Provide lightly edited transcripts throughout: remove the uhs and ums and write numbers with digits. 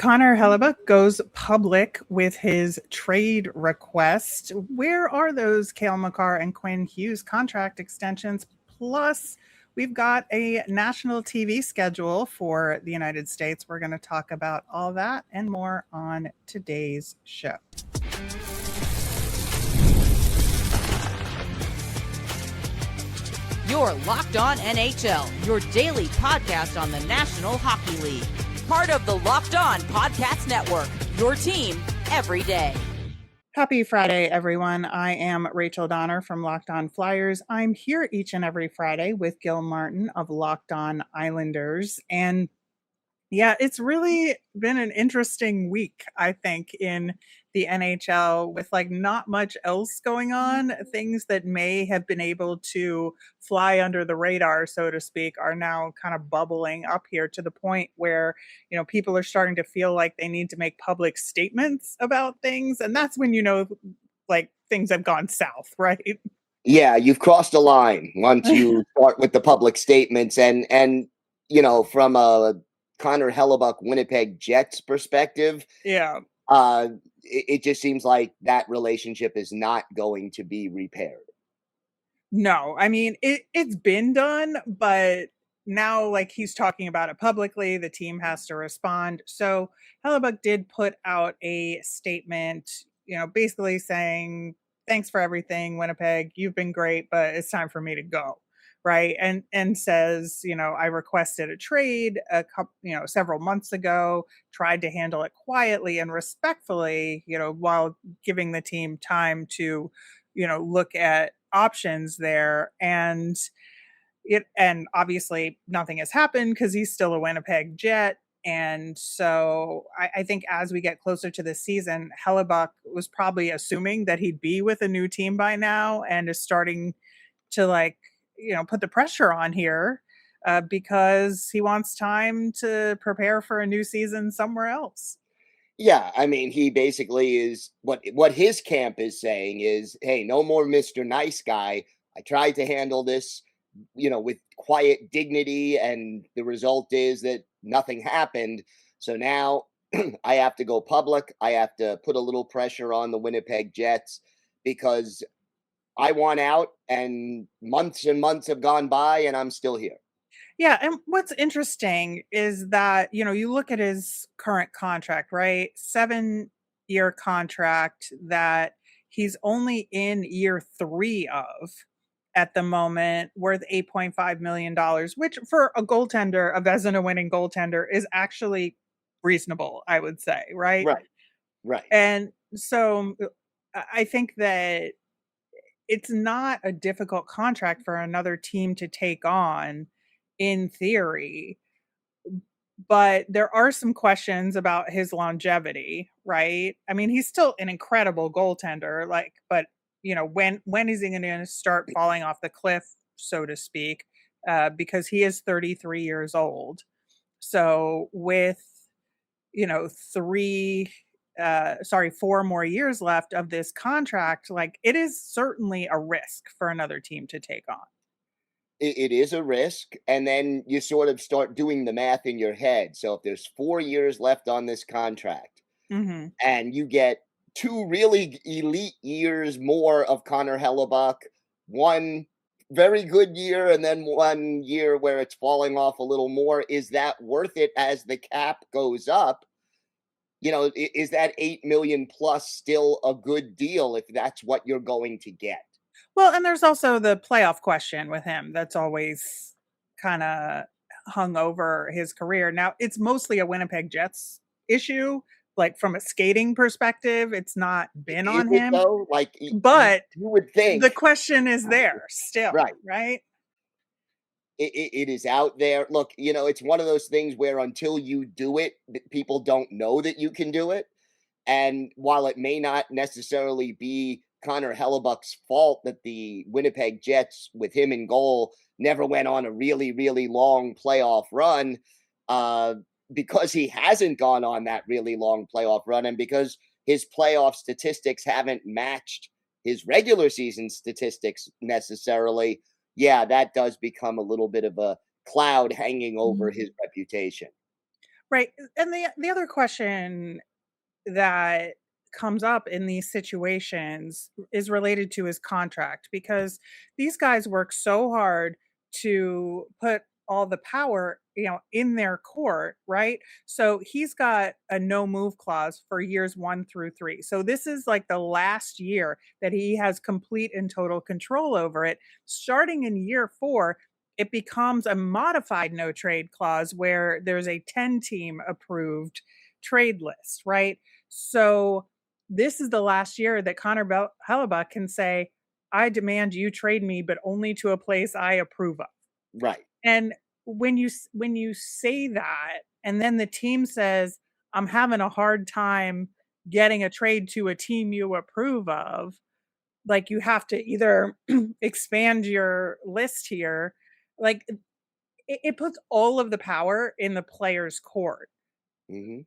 Connor Hellebuyck goes public with his trade request. Where are those Cale, Makar, and Quinn Hughes contract extensions? Plus, we've got a national TV schedule for the United States. We're going to talk about all that and more on today's show. You're Locked On NHL, your daily podcast on the National Hockey League. Part of the Locked On Podcast Network, your team every day. Happy Friday, everyone. I am Rachel Donner from Locked On Flyers. I'm here each and every Friday with Gil Martin of Locked On Islanders. And yeah, it's really been an interesting week, I think, in the NHL with like not much else going on. Things that may have been able to fly under the radar, so to speak, are now kind of bubbling up here to the point where, you know, people are starting to feel like they need to make public statements about things. And that's when, you know, like things have gone south, right? Yeah, you've crossed a line once you start with the public statements. And you know, from a Connor Hellebuyck Winnipeg Jets perspective, Yeah. It just seems like that relationship is not going to be repaired. No, I mean, it's been done, but now like he's talking about it publicly, the team has to respond. So Hellebuyck did put out a statement, you know, basically saying, thanks for everything, Winnipeg, you've been great, but it's time for me to go. Right. And says, you know, I requested a trade several months ago, tried to handle it quietly and respectfully, you know, while giving the team time to, you know, look at options there. And obviously nothing has happened because he's still a Winnipeg Jet. And so I think as we get closer to the season, Hellebuyck was probably assuming that he'd be with a new team by now and is starting to like, you know, put the pressure on here because he wants time to prepare for a new season somewhere else. Yeah, I mean, he basically is what his camp is saying is, hey, no more Mr. Nice Guy. I tried to handle this, you know, with quiet dignity, and the result is that nothing happened. So now I have to go public. I have to put a little pressure on the Winnipeg Jets because I want out, and months have gone by and I'm still here. Yeah. And what's interesting is that, you know, you look at his current contract, right? 7-year contract that he's only in year 3 of at the moment, worth $8.5 million, which for a goaltender, a Vezina winning goaltender, is actually reasonable, I would say. Right. Right. And so I think that it's not a difficult contract for another team to take on in theory, but there are some questions about his longevity, right? I mean, he's still an incredible goaltender, like, but you know, when is he going to start falling off the cliff, so to speak, because he is 33 years old. So with, you know, 4 more years left of this contract, like it is certainly a risk for another team to take on. It is a risk. And then you sort of start doing the math in your head. So if there's 4 years left on this contract and you get 2 really elite years more of Connor Hellebuyck, 1 very good year and then 1 year where it's falling off a little more, is that worth it as the cap goes up? You know, is that $8 million plus still a good deal if that's what you're going to get? Well, and there's also the playoff question with him that's always kind of hung over his career. Now, it's mostly a Winnipeg Jets issue. Like from a skating perspective, it's not been on him. Though? Like, but you would think the question is there still, right? It is out there. Look, you know, it's one of those things where until you do it, people don't know that you can do it. And while it may not necessarily be Connor Hellebuyck's fault that the Winnipeg Jets, with him in goal, never went on a really, really long playoff run, because he hasn't gone on that really long playoff run and because his playoff statistics haven't matched his regular season statistics necessarily, yeah, that does become a little bit of a cloud hanging over his reputation. Right. And the other question that comes up in these situations is related to his contract, because these guys work so hard to put all the power, in their court, right? So he's got a no move clause for years 1 through 3. So this is like the last year that he has complete and total control over it. Starting in year 4, it becomes a modified no trade clause where there's a 10 team approved trade list, right? So this is the last year that Connor Hellebuyck can say, I demand you trade me, but only to a place I approve of. Right. And when you say that, and then the team says, I'm having a hard time getting a trade to a team you approve of, like you have to either expand your list here. Like it puts all of the power in the player's court. Hmm.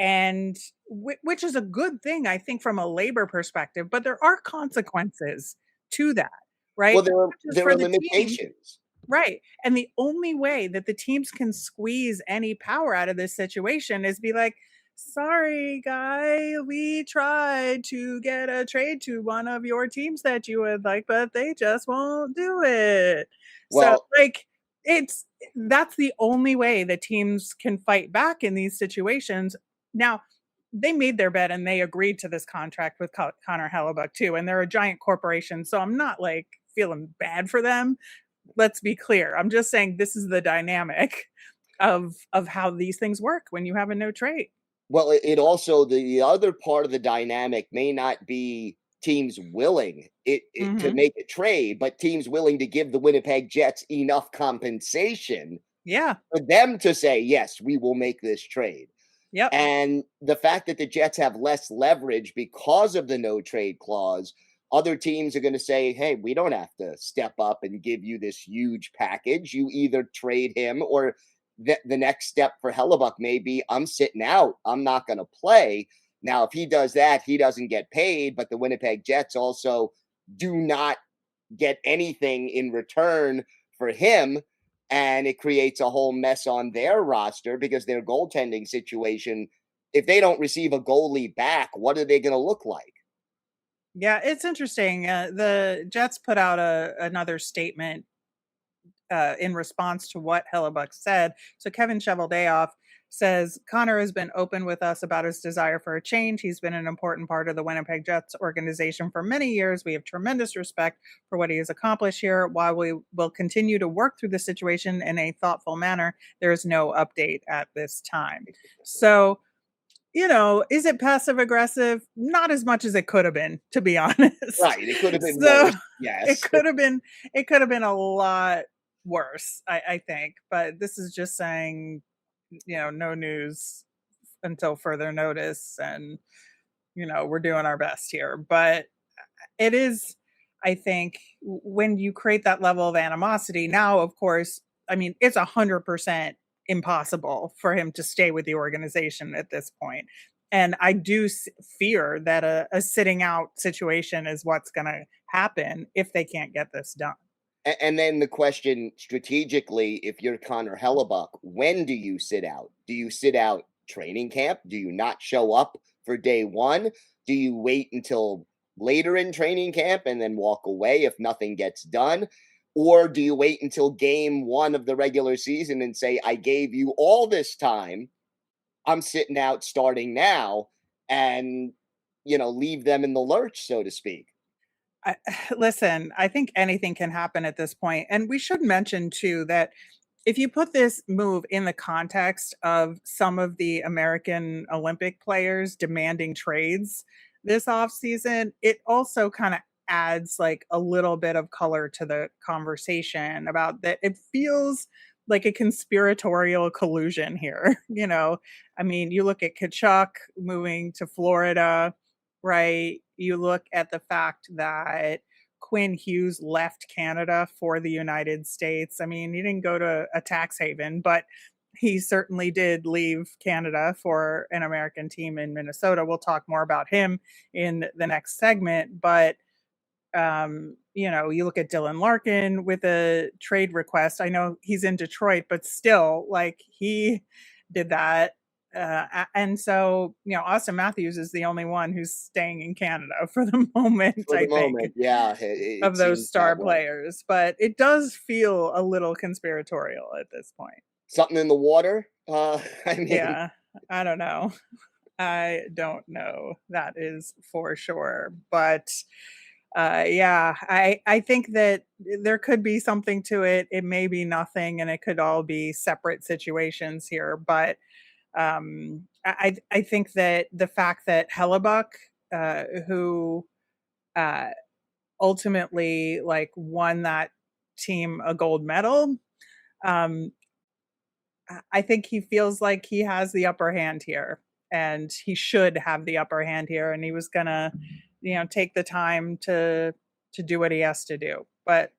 And which is a good thing, I think, from a labor perspective, but there are consequences to that, right? Well, there are Not just for the team, limitations. right? And the only way that the teams can squeeze any power out of this situation is be like, sorry, guy, we tried to get a trade to one of your teams that you would like, but they just won't do it. So, Well, like, that's the only way that teams can fight back in these situations. Now, they made their bet and they agreed to this contract with Connor Hellebuyck too, and they're a giant corporation, so I'm not like feeling bad for them. Let's be clear. I'm just saying this is the dynamic of how these things work when you have a no trade. well, it also, the other part of the dynamic may not be teams willing to Mhm. make a trade, but teams willing to give the Winnipeg Jets enough compensation Yeah. for them to say, yes, we will make this trade. Yep. And the fact that the Jets have less leverage because of the no trade clause, other teams are going to say, hey, we don't have to step up and give you this huge package. You either trade him, or the next step for Hellebuyck may be, I'm sitting out. I'm not going to play. Now, if he does that, he doesn't get paid, but the Winnipeg Jets also do not get anything in return for him. And it creates a whole mess on their roster because their goaltending situation, if they don't receive a goalie back, what are they going to look like? Yeah, it's interesting. The Jets put out another statement in response to what Hellebuck said. So Kevin Cheveldayoff says Connor has been open with us about his desire for a change. He's been an important part of the Winnipeg Jets organization for many years. We have tremendous respect for what he has accomplished here. While we will continue to work through the situation in a thoughtful manner, there is no update at this time. So, is it passive aggressive? Not as much as it could have been, to be honest. Right. It could have been So worse. it Yes. could have been a lot worse, I think. But this is just saying, no news until further notice, and we're doing our best here. But it is, I think, when you create that level of animosity, now, of course, I mean, it's 100% impossible for him to stay with the organization at this point. And I do fear that a sitting out situation is what's going to happen if they can't get this done. And then the question strategically, if you're Connor Hellebuyck, when do you sit out? Do you sit out training camp? Do you not show up for day one? Do you wait until later in training camp and then walk away if nothing gets done? Or do you wait until game one of the regular season and say, I gave you all this time, I'm sitting out starting now, and, leave them in the lurch, so to speak? I, listen, I think anything can happen at this point. And we should mention, too, that if you put this move in the context of some of the American Olympic players demanding trades this offseason, it also kind of adds like a little bit of color to the conversation about that. It feels like a conspiratorial collusion here. I mean, you look at Kachuk moving to Florida, right? You look at the fact that Quinn Hughes left Canada for the United States. I mean, he didn't go to a tax haven, but he certainly did leave Canada for an American team in Minnesota. We'll talk more about him in the next segment. But, you look at Dylan Larkin with a trade request. I know he's in Detroit, but still, like, he did that. And so, Austin Matthews is the only one who's staying in Canada for the moment, For the I think, moment, yeah, of it those seems star that way. players. But it does feel a little conspiratorial at this point. Something in the water? I mean, Yeah, I don't know. I don't know. That is for sure. But yeah, I think that there could be something to it. It may be nothing, and it could all be separate situations here. But I think that the fact that Hellebuyck, who uh, ultimately like won that team a gold medal, um, I think he feels like he has the upper hand here, and he should have the upper hand here, and he was gonna, take the time to do what he has to do. But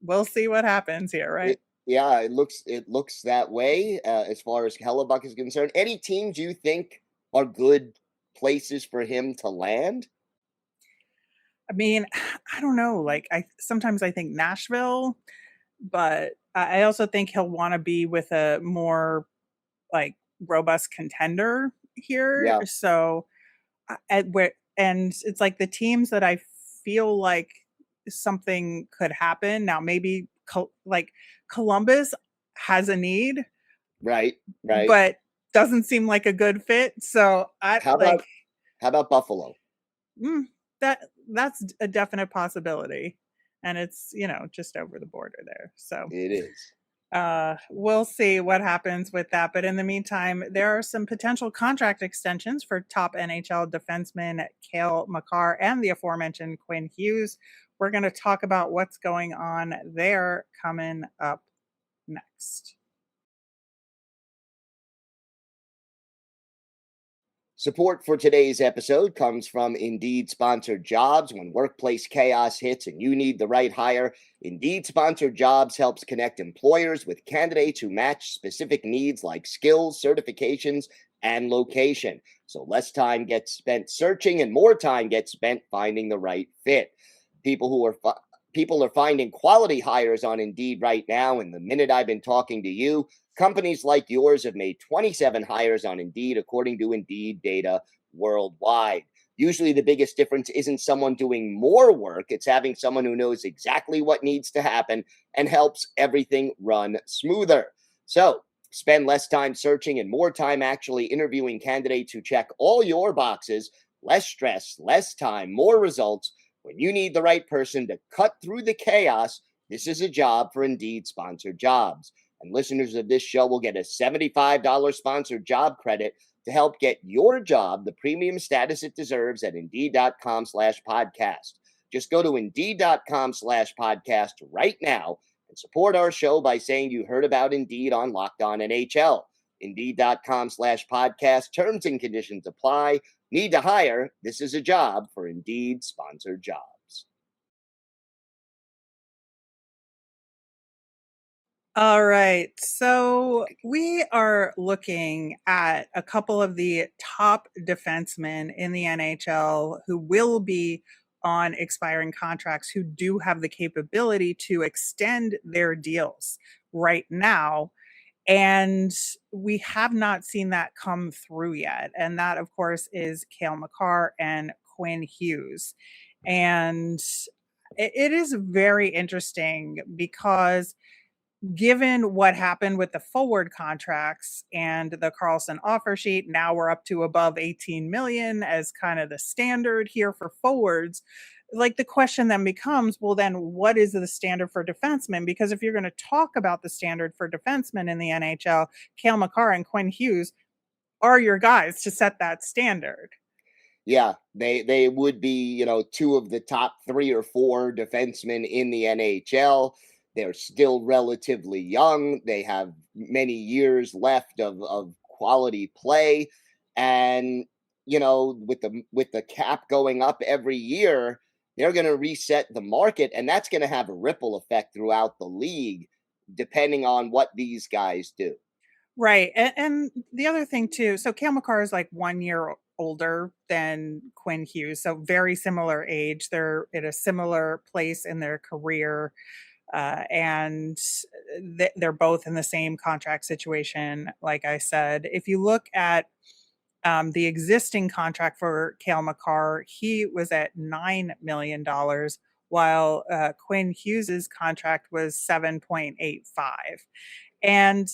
we'll see what happens here, right? yeah, it looks that way as far as Hellebuck is concerned. Any teams you think are good places for him to land? I mean, I don't know. Like I sometimes I think Nashville, but I also think he'll want to be with a more like robust contender here. Yeah, So and it's like the teams that I feel like something could happen. Now maybe like Columbus has a need, right, right. but doesn't seem like a good fit. So I How like about how about Buffalo? mm, that's a definite possibility. And it's, just over the border there. So It is. we'll see what happens with that. But in the meantime, there are some potential contract extensions for top NHL defensemen Cale, Makar, and the aforementioned Quinn Hughes. We're going to talk about what's going on there coming up next. Support for today's episode comes from Indeed Sponsored Jobs. When workplace chaos hits and you need the right hire, Indeed Sponsored Jobs helps connect employers with candidates who match specific needs like skills, certifications, and location. So less time gets spent searching and more time gets spent finding the right fit. People are finding quality hires on Indeed right now, and the minute I've been talking to you, companies like yours have made 27 hires on Indeed, according to Indeed data worldwide. Usually, the biggest difference isn't someone doing more work, it's having someone who knows exactly what needs to happen and helps everything run smoother. So, spend less time searching and more time actually interviewing candidates who check all your boxes. Less stress, less time, more results. When you need the right person to cut through the chaos, this is a job for Indeed Sponsored Jobs. And listeners of this show will get a $75 sponsored job credit to help get your job the premium status it deserves at Indeed.com/podcast. Just go to Indeed.com/podcast right now and support our show by saying you heard about Indeed on Locked On NHL. Indeed.com/podcast. Terms and conditions apply. Need to hire? This is a job for Indeed Sponsored Jobs. All right. So we are looking at a couple of the top defensemen in the NHL who will be on expiring contracts who do have the capability to extend their deals right now. And we have not seen that come through yet. And that, of course, is Cale Makar and Quinn Hughes. And it is very interesting because given what happened with the forward contracts and the Carlson offer sheet, now we're up to above 18 million as kind of the standard here for forwards. Like the question then becomes, well, then what is the standard for defensemen? Because if you're going to talk about the standard for defensemen in the NHL, Cale Makar and Quinn Hughes are your guys to set that standard. Yeah, they would be, two of the top 3 or 4 defensemen in the NHL. They're still relatively young. They have many years left of quality play. And, with the cap going up every year, they're going to reset the market, and that's going to have a ripple effect throughout the league, depending on what these guys do. Right. And the other thing too, so Cale Makar is like 1 year older than Quinn Hughes. So very similar age. They're at a similar place in their career. And they're both in the same contract situation. Like I said, if you look at the existing contract for Cale Makar, he was at $9 million, while Quinn Hughes's contract was 7.85. And,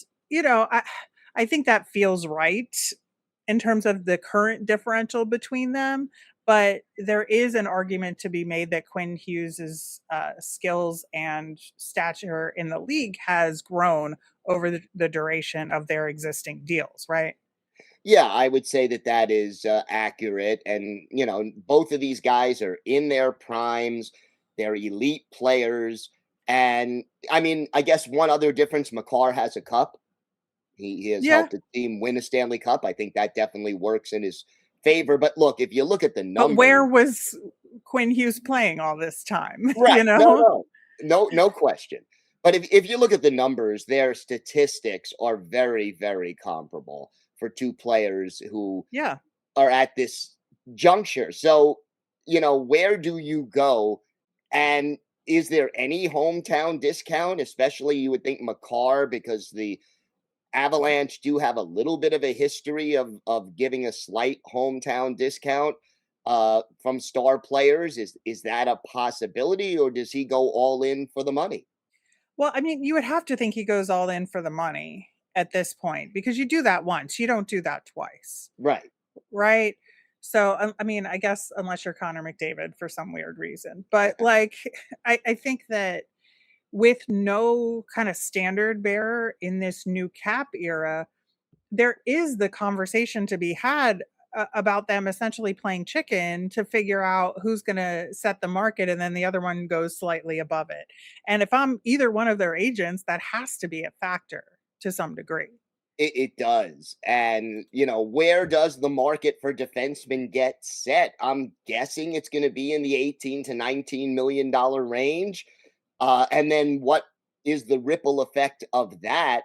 I think that feels right in terms of the current differential between them. But there is an argument to be made that Quinn Hughes's skills and stature in the league has grown over the duration of their existing deals, right? Yeah, I would say that that is accurate. And, both of these guys are in their primes. They're elite players. And I mean, I guess one other difference, Makar has a cup. He has Yeah. helped the team win a Stanley Cup. I think that definitely works in his favor. But look, if you look at the But where numbers, was Quinn Hughes playing all this time? right? No question. But if you look at the numbers, their statistics are very, very comparable for two players who Yeah. are at this juncture. So, where do you go? And is there any hometown discount? Especially, you would think Makar, because the Avalanche do have a little bit of a history of giving a slight hometown discount from star players. Is that a possibility, or does he go all in for the money? Well, I mean, you would have to think he goes all in for the money at this point, because you do that once, you don't do that twice, Right. right? So, I mean, I guess unless you're Connor McDavid for some weird reason, but like, I think that with no kind of standard bearer in this new cap era, there is the conversation to be had about them essentially playing chicken to figure out who's going to set the market, and then the other one goes slightly above it. And if I'm either one of their agents, that has to be a factor to some degree. It does. And, where does the market for defensemen get set? I'm guessing it's going to be in the 18 to $19 million range. And then what is the ripple effect of that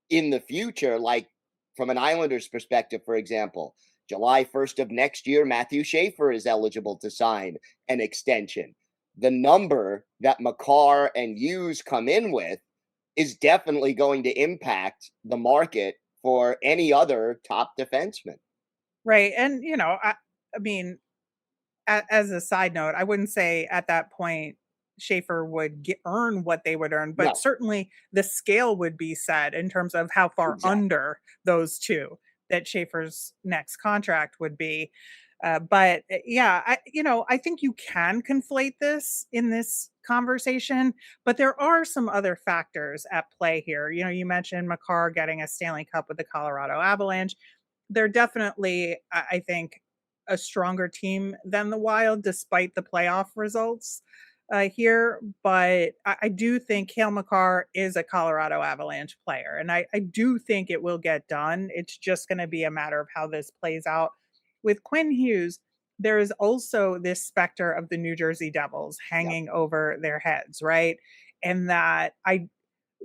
in the future? Like, from an Islanders perspective, for example, July 1st of next year, Matthew Schaefer is eligible to sign an extension. The number that Makar and Hughes come in with is definitely going to impact the market for any other top defenseman. Right. And, I mean, as a side note, I wouldn't say at that point Schaefer would earn what they would earn, but No, certainly the scale would be set in terms of how far exactly. under those two that Schaefer's next contract would be. But yeah, I think you can conflate this in this conversation, but there are some other factors at play here. You mentioned Makar getting a Stanley Cup with the Colorado Avalanche. They're definitely, I think, a stronger team than the Wild, despite the playoff results here. But I do think Cale Makar is a Colorado Avalanche player, and I do think it will get done. It's just going to be a matter of how this plays out. With Quinn Hughes, there is also this specter of the New Jersey Devils hanging over their heads, right? And that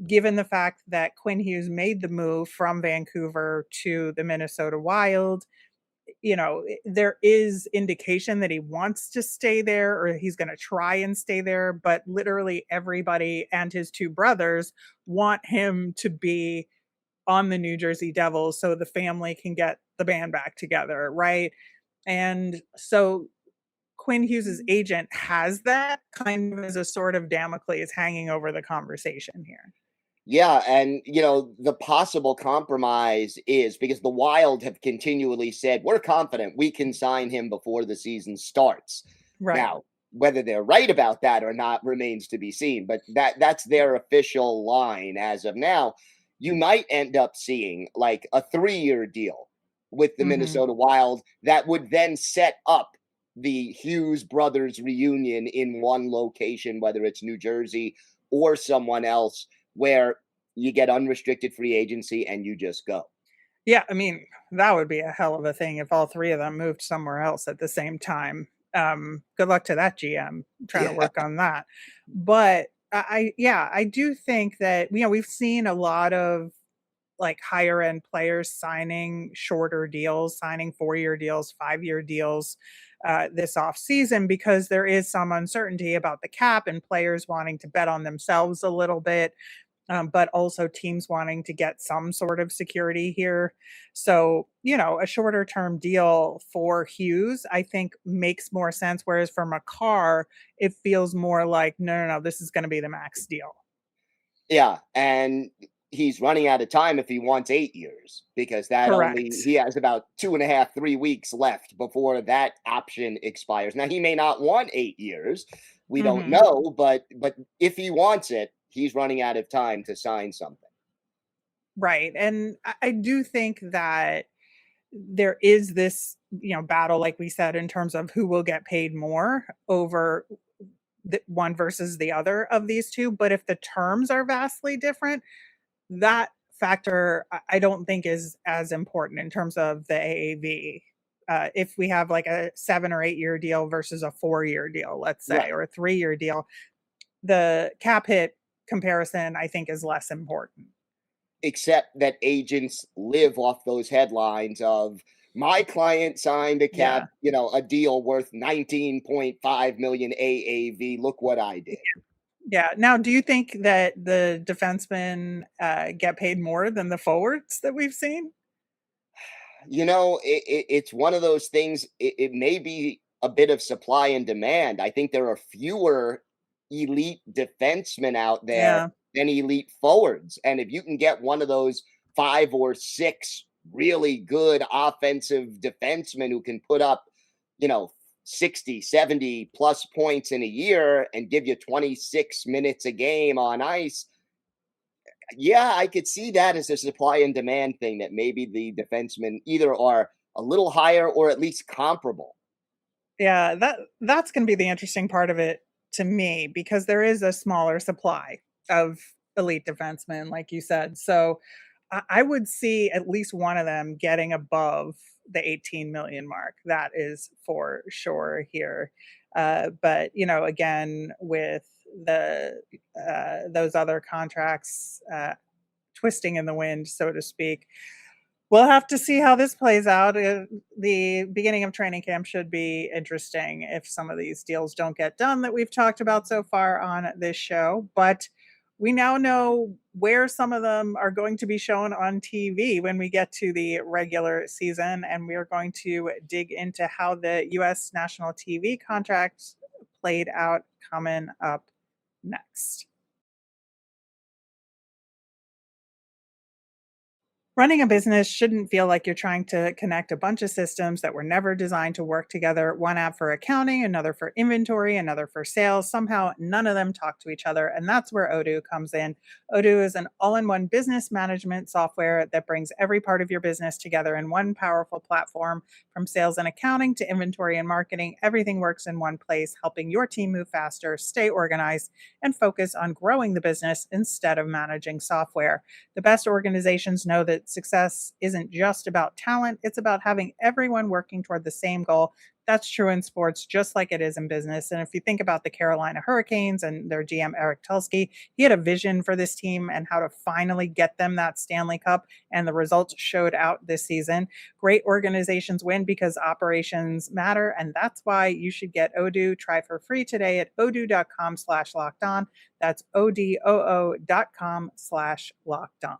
given the fact that Quinn Hughes made the move from Vancouver to the Minnesota Wild, there is indication that he wants to stay there, or he's going to try and stay there. But literally everybody and his two brothers want him to be on the New Jersey Devils so the family can get the band back together, right? And so Quinn Hughes's agent has that kind of as a sort of Damocles hanging over the conversation here. Yeah, and the possible compromise is because the Wild have continually said, we're confident we can sign him before the season starts. Right. Now, whether they're right about that or not remains to be seen, but that's their official line as of now. You might end up seeing like a 3-year deal with the Minnesota Wild that would then set up the Hughes brothers reunion in one location, whether it's New Jersey or someone else, where you get unrestricted free agency and you just go. Yeah, I mean, that would be a hell of a thing if all three of them moved somewhere else at the same time. Good luck to that GM trying to work on that. But I do think that, we've seen a lot of like higher end players signing shorter deals, signing 4-year deals, 5-year deals this off season, because there is some uncertainty about the cap and players wanting to bet on themselves a little bit, but also teams wanting to get some sort of security here. So, a shorter term deal for Hughes, I think, makes more sense. Whereas for Makar, it feels more like, no, this is going to be the max deal. Yeah. And he's running out of time if he wants 8 years, because Correct. he has about 2.5, 3 weeks left before that option expires. Now, he may not want 8 years. We don't Hmm. know, but if he wants it, he's running out of time to sign something. Right. And I do think that there is this, battle, like we said, in terms of who will get paid more over the one versus the other of these two. But if the terms are vastly different, that factor I don't think is as important in terms of the AAV. If we have like a 7 or 8 year deal versus a 4-year deal, let's say, Right. or a 3-year deal, the cap hit comparison I think is less important. Except that agents live off those headlines of, my client signed a Yeah. a deal worth 19.5 million AAV. Look what I did. Yeah. Now, do you think that the defensemen get paid more than the forwards that we've seen? It's one of those things. It may be a bit of supply and demand. I think there are fewer elite defensemen out there Yeah. than elite forwards. And if you can get one of those 5 or 6 really good offensive defensemen who can put up, you know, 60, 70 plus points in a year and give you 26 minutes a game on ice, yeah, I could see that as a supply and demand thing, that maybe the defensemen either are a little higher or at least comparable. Yeah, that's going to be the interesting part of it to me, because there is a smaller supply of elite defensemen, like you said. So I would see at least one of them getting above the 18 million mark. That is for sure here. But again, with the those other contracts twisting in the wind, so to speak, we'll have to see how this plays out. The beginning of training camp should be interesting if some of these deals don't get done that we've talked about so far on this show. But we now know where some of them are going to be shown on TV when we get to the regular season. And we are going to dig into how the U.S. national TV contract played out coming up next. Running a business shouldn't feel like you're trying to connect a bunch of systems that were never designed to work together. One app for accounting, another for inventory, another for sales. Somehow none of them talk to each other. And that's where Odoo comes in. Odoo is an all in one business management software that brings every part of your business together in one powerful platform. From sales and accounting to inventory and marketing, everything works in one place, helping your team move faster, stay organized, and focus on growing the business instead of managing software. The best organizations know that success isn't just about talent, it's about having everyone working toward the same goal. That's true in sports, just like it is in business. And if you think about the Carolina Hurricanes and their GM, Eric Tulsky, he had a vision for this team and how to finally get them that Stanley Cup. And the results showed out this season. Great organizations win because operations matter. And that's why you should get Odoo. Try for free today at odoo.com/locked on. That's odoo.com/locked on.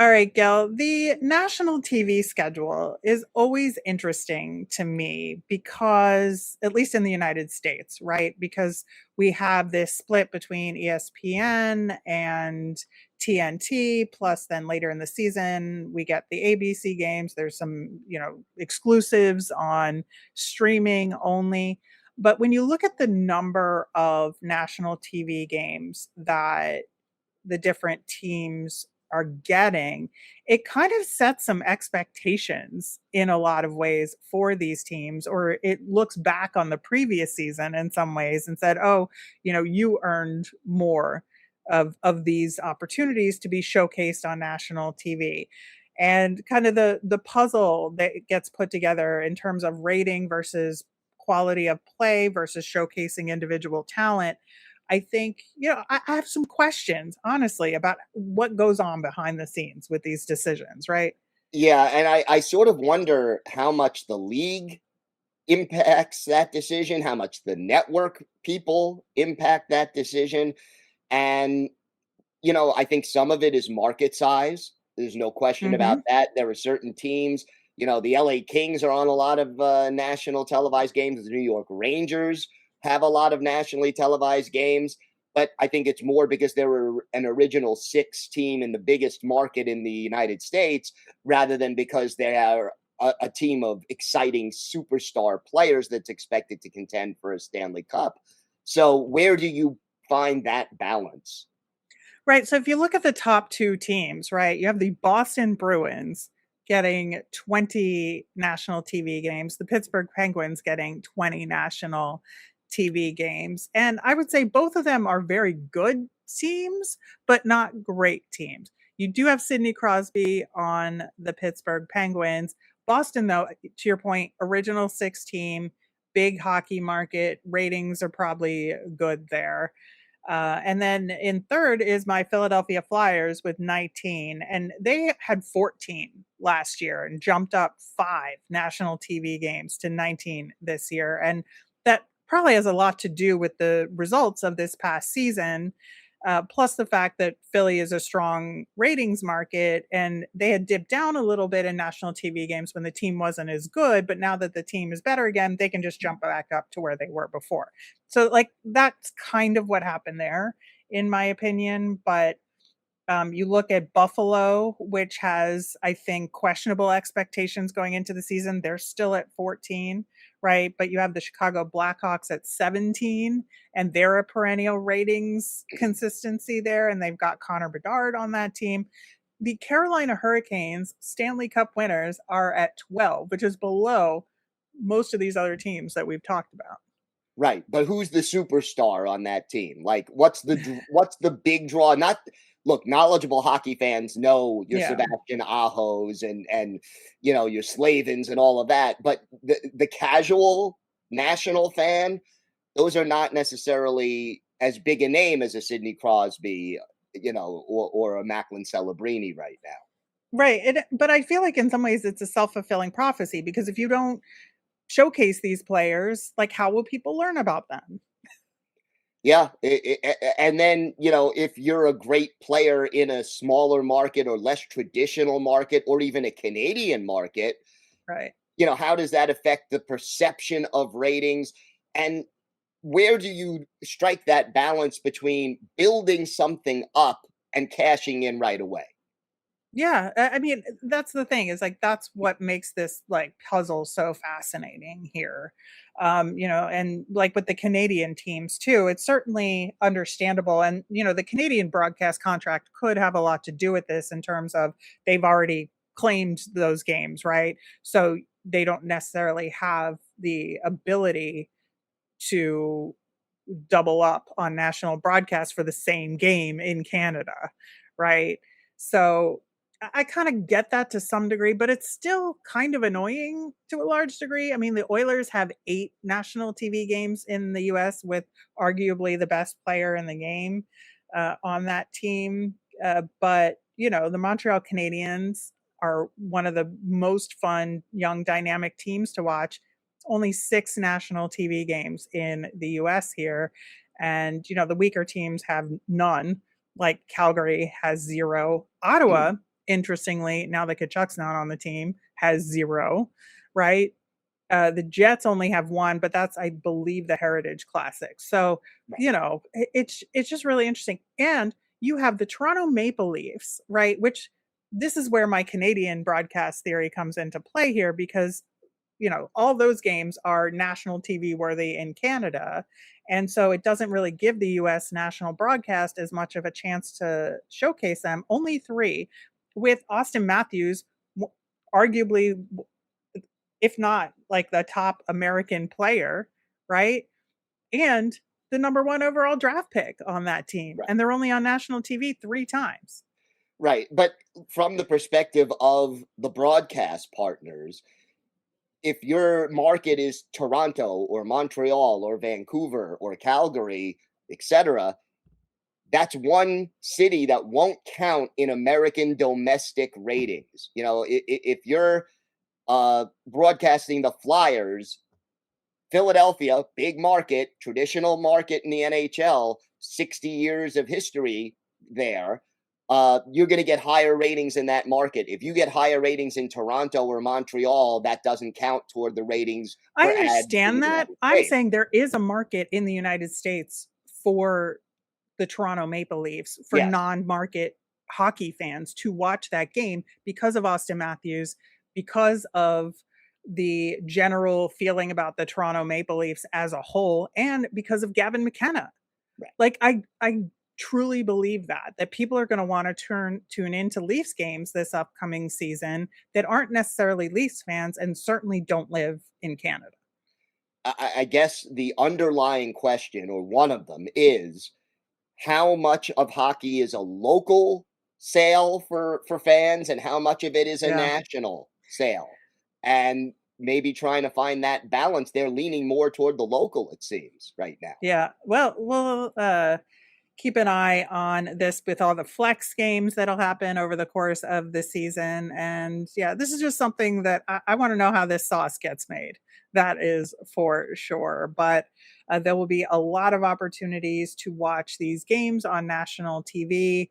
All right, Gail, the national TV schedule is always interesting to me because, at least in the United States, right? Because we have this split between ESPN and TNT, plus then later in the season, we get the ABC games. There's some, exclusives on streaming only. But when you look at the number of national TV games that the different teams are getting, it kind of sets some expectations in a lot of ways for these teams, or it looks back on the previous season in some ways and said, oh, you earned more of these opportunities to be showcased on national TV. And kind of the puzzle that gets put together in terms of rating versus quality of play versus showcasing individual talent, I think, I have some questions, honestly, about what goes on behind the scenes with these decisions, right? Yeah, and I sort of wonder how much the league impacts that decision, how much the network people impact that decision. And, I think some of it is market size. There's no question about Hmm. that. There are certain teams, the LA Kings are on a lot of national televised games. The New York Rangers have a lot of nationally televised games. But I think it's more because they were an original six team in the biggest market in the United States rather than because they are a team of exciting superstar players that's expected to contend for a Stanley Cup. So where do you find that balance? Right. So if you look at the top two teams, right, you have the Boston Bruins getting 20 national TV games, the Pittsburgh Penguins getting 20 national TV games. And I would say both of them are very good teams, but not great teams. You do have Sidney Crosby on the Pittsburgh Penguins. Boston, though, to your point, original six team, big hockey market, ratings are probably good there. And then in third is my Philadelphia Flyers with 19, and they had 14 last year and jumped up 5 national TV games to 19 this year. And that probably has a lot to do with the results of this past season, plus the fact that Philly is a strong ratings market and they had dipped down a little bit in national TV games when the team wasn't as good. But now that the team is better again, they can just jump back up to where they were before. So, like, that's kind of what happened there, in my opinion. But you look at Buffalo, which has, I think, questionable expectations going into the season. They're still at 14, right? But you have the Chicago Blackhawks at 17, and they're a perennial ratings consistency there, and they've got Connor Bedard on that team. The Carolina Hurricanes, Stanley Cup winners, are at 12, which is below most of these other teams that we've talked about. Right, but who's the superstar on that team? Like, what's the big draw? Not look, knowledgeable hockey fans know your Yeah. Sebastian Ahos and your Slavins and all of that, but the casual national fan, those are not necessarily as big a name as a Sidney Crosby, or a Macklin Celebrini right now. Right. But I feel like in some ways it's a self-fulfilling prophecy because if you don't showcase these players, like, how will people learn about them? Yeah, and then if you're a great player in a smaller market or less traditional market or even a Canadian market, Right. how does that affect the perception of ratings? And where do you strike that balance between building something up and cashing in right away? Yeah, I mean, that's the thing is, like, that's what makes this, like, puzzle so fascinating here. And like with the Canadian teams too, it's certainly understandable. And, the Canadian broadcast contract could have a lot to do with this in terms of they've already claimed those games, right? So they don't necessarily have the ability to double up on national broadcast for the same game in Canada, right? So I kind of get that to some degree, but it's still kind of annoying to a large degree. I mean, the Oilers have 8 national TV games in the US with arguably the best player in the game on that team. But, the Montreal Canadiens are one of the most fun, young, dynamic teams to watch. Only 6 national TV games in the US here. And, the weaker teams have none. Like Calgary has 0. Ottawa, interestingly, now that Kachuk's not on the team, has 0, right? The Jets only have 1, but that's, I believe, the Heritage Classic. So, it's just really interesting. And you have the Toronto Maple Leafs, right? Which this is where my Canadian broadcast theory comes into play here because all those games are national TV worthy in Canada. And so it doesn't really give the US national broadcast as much of a chance to showcase them. Only 3, with Austin Matthews, arguably, if not like the top American player, right? And the number 1 overall draft pick on that team. Right. And they're only on national TV 3 times. Right. But from the perspective of the broadcast partners, if your market is Toronto or Montreal or Vancouver or Calgary, etc. That's one city that won't count in American domestic ratings. You know, if you're broadcasting the Flyers, Philadelphia, big market, traditional market in the NHL, 60 years of history there, you're going to get higher ratings in that market. If you get higher ratings in Toronto or Montreal, that doesn't count toward the ratings I for ads in understand the that. United I'm States. saying there is a market in the United States for the Toronto Maple Leafs, for Yes. non-market hockey fans to watch that game because of Austin Matthews, because of the general feeling about the Toronto Maple Leafs as a whole, and because of Gavin McKenna. Right. Like I truly believe that people are going to want to tune into Leafs games this upcoming season that aren't necessarily Leafs fans and certainly don't live in Canada. I guess the underlying question, or one of them, is how much of hockey is a local sale for fans and how much of it is a Yeah. national sale. And maybe trying to find that balance. They're leaning more toward the local, it seems, right now. Yeah. Well, we'll keep an eye on this with all the flex games that'll happen over the course of the season. And yeah, this is just something that I want to know how this sauce gets made. That is for sure. But there will be a lot of opportunities to watch these games on national TV.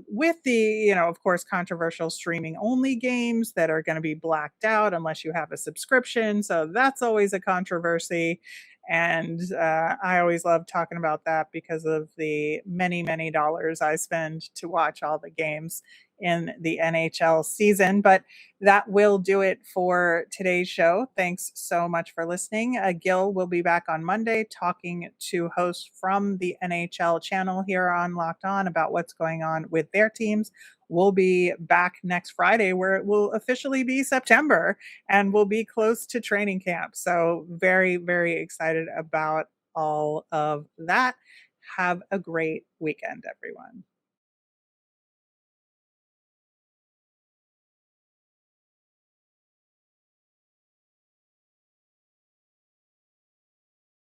With the, of course, controversial streaming only games that are going to be blacked out unless you have a subscription. So that's always a controversy. And I always love talking about that because of the many, many dollars I spend to watch all the games in the NHL season. But that will do it for today's show. Thanks so much for listening. Gil will be back on Monday talking to hosts from the NHL channel here on Locked On about what's going on with their teams. We'll be back next Friday where it will officially be September and we'll be close to training camp. So very, very excited about all of that. Have a great weekend, everyone.